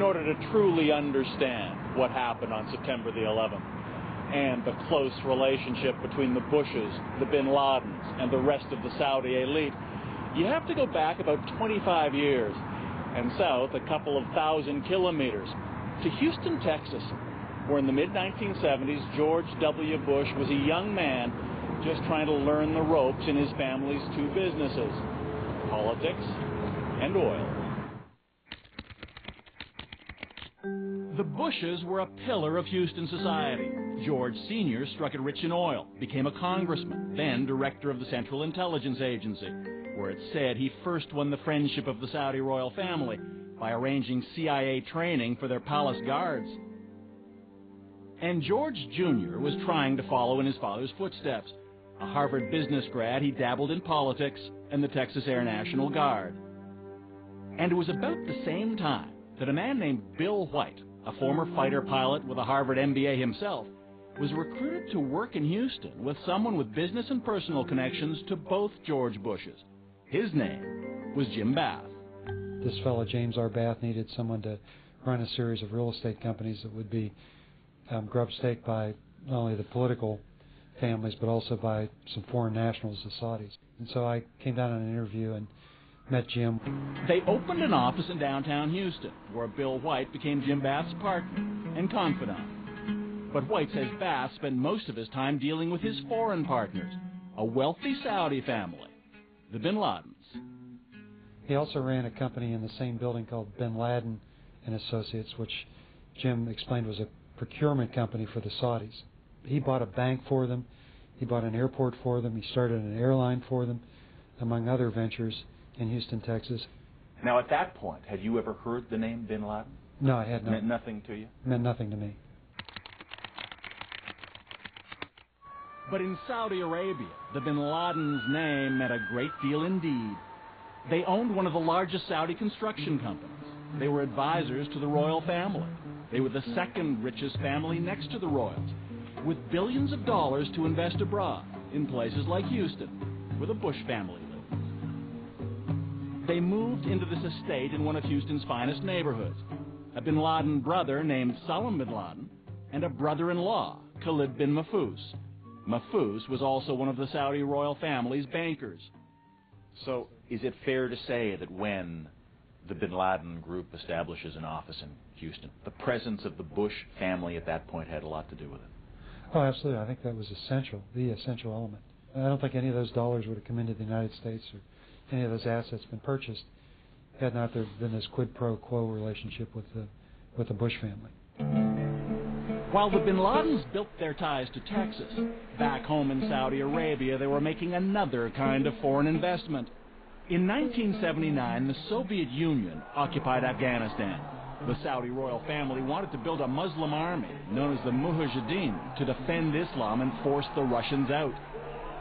in order to truly understand what happened on September the 11th and the close relationship between the Bushes, the bin Ladens, and the rest of the Saudi elite, you have to go back about 25 years and south a couple of thousand kilometers to Houston, Texas, where in the mid-1970s, George W. Bush was a young man just trying to learn the ropes in his family's two businesses, politics and oil. The Bushes were a pillar of Houston society. George Sr. struck it rich in oil, became a congressman, then director of the Central Intelligence Agency, where it's said he first won the friendship of the Saudi royal family by arranging CIA training for their palace guards. And George Jr. was trying to follow in his father's footsteps. A Harvard business grad, he dabbled in politics and the Texas Air National Guard. And it was about the same time that a man named Bill White, a former fighter pilot with a Harvard MBA himself, was recruited to work in Houston with someone with business and personal connections to both George Bushes. His name was Jim Bath. This fellow, James R. Bath, needed someone to run a series of real estate companies that would be grub-staked by not only the political families but also by some foreign nationals, the Saudis. And so I came down on an interview and met Jim. They opened an office in downtown Houston, where Bill White became Jim Bath's partner and confidant. But White says Bath spent most of his time dealing with his foreign partners, a wealthy Saudi family, the bin Ladens. He also ran a company in the same building called Bin Laden and Associates, which Jim explained was a procurement company for the Saudis. He bought a bank for them, he bought an airport for them, he started an airline for them, among other ventures in Houston, Texas. Now, at that point, had you ever heard the name Bin Laden? No, I had not. Meant nothing to you? Meant nothing to me. But in Saudi Arabia, the bin Laden's name meant a great deal indeed. They owned one of the largest Saudi construction companies. They were advisors to the royal family. They were the second richest family next to the royals, with billions of dollars to invest abroad in places like Houston, where the Bush family lives. They moved into this estate in one of Houston's finest neighborhoods. A bin Laden brother named Salam bin Laden and a brother-in-law, Khalid bin Mahfouz. Mahfouz was also one of the Saudi royal family's bankers. So, is it fair to say that when the bin Laden group establishes an office in Houston, the presence of the Bush family at that point had a lot to do with it? Oh, absolutely. I think that was essential, the essential element. I don't think any of those dollars would have come into the United States or any of those assets been purchased had not there been this quid pro quo relationship with the Bush family. While the bin Ladens built their ties to Texas, back home in Saudi Arabia they were making another kind of foreign investment. In 1979, the Soviet Union occupied Afghanistan. The Saudi royal family wanted to build a Muslim army known as the Mujahideen to defend Islam and force the Russians out.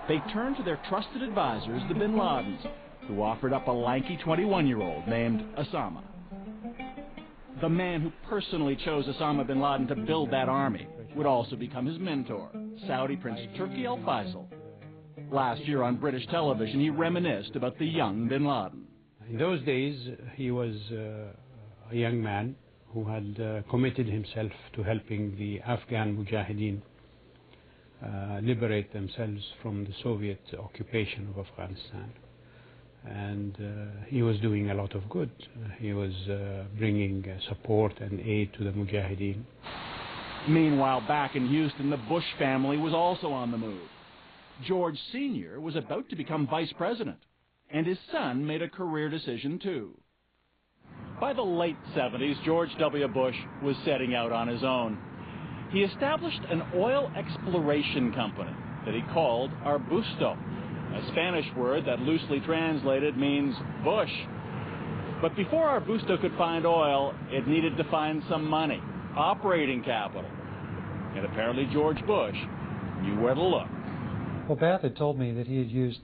They turned to their trusted advisors, the bin Ladens, who offered up a lanky 21-year-old named Osama. The man who personally chose Osama bin Laden to build that army would also become his mentor, Saudi Prince Turki Al Faisal. Last year on British television, he reminisced about the young bin Laden. In those days, he was a young man who had committed himself to helping the Afghan Mujahideen liberate themselves from the Soviet occupation of Afghanistan. And he was doing a lot of good. He was bringing support and aid to the Mujahideen. Meanwhile, back in Houston, the Bush family was also on the move. George Sr. was about to become vice president, and his son made a career decision too. By the late 70s, George W. Bush was setting out on his own. He established an oil exploration company that he called Arbusto, a Spanish word that loosely translated means bush. But before Arbusto could find oil, it needed to find some money, operating capital. And apparently George Bush knew where to look. Well, Bath had told me that he had used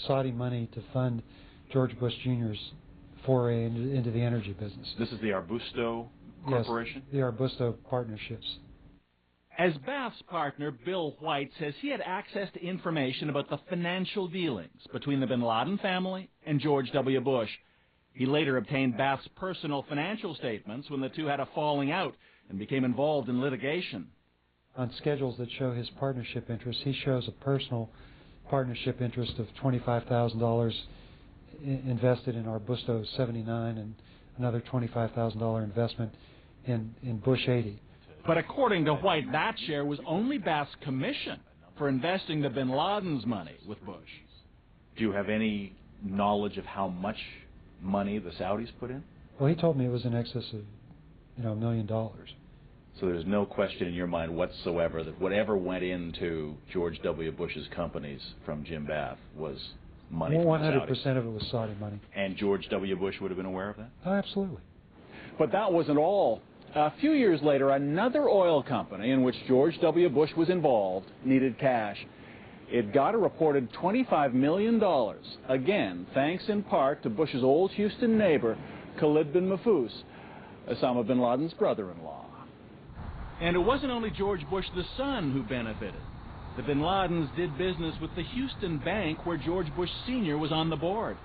Saudi money to fund George Bush Jr.'s foray into the energy business. This is the Arbusto Corporation? Yes, the Arbusto Partnerships. As Bath's partner, Bill White, says he had access to information about the financial dealings between the bin Laden family and George W. Bush. He later obtained Bath's personal financial statements when the two had a falling out and became involved in litigation. On schedules that show his partnership interest, he shows a personal partnership interest of $25,000 invested in Arbusto 79 and another $25,000 investment in Bush 80. But according to White, that share was only Bath's commission for investing the bin Laden's money with Bush. Do you have any knowledge of how much money the Saudis put in? Well, he told me it was in excess of, $1 million. So there's no question in your mind whatsoever that whatever went into George W. Bush's companies from Jim Bath was money from the Saudis. 100% of it was Saudi money. And George W. Bush would have been aware of that? Oh, absolutely. But that wasn't all. A few years later, another oil company in which George W. Bush was involved needed cash. It got a reported $25 million, again, thanks in part to Bush's old Houston neighbor, Khalid bin Mahfouz, Osama bin Laden's brother-in-law. And it wasn't only George Bush the son who benefited. The bin Ladens did business with the Houston bank where George Bush Sr. was on the board.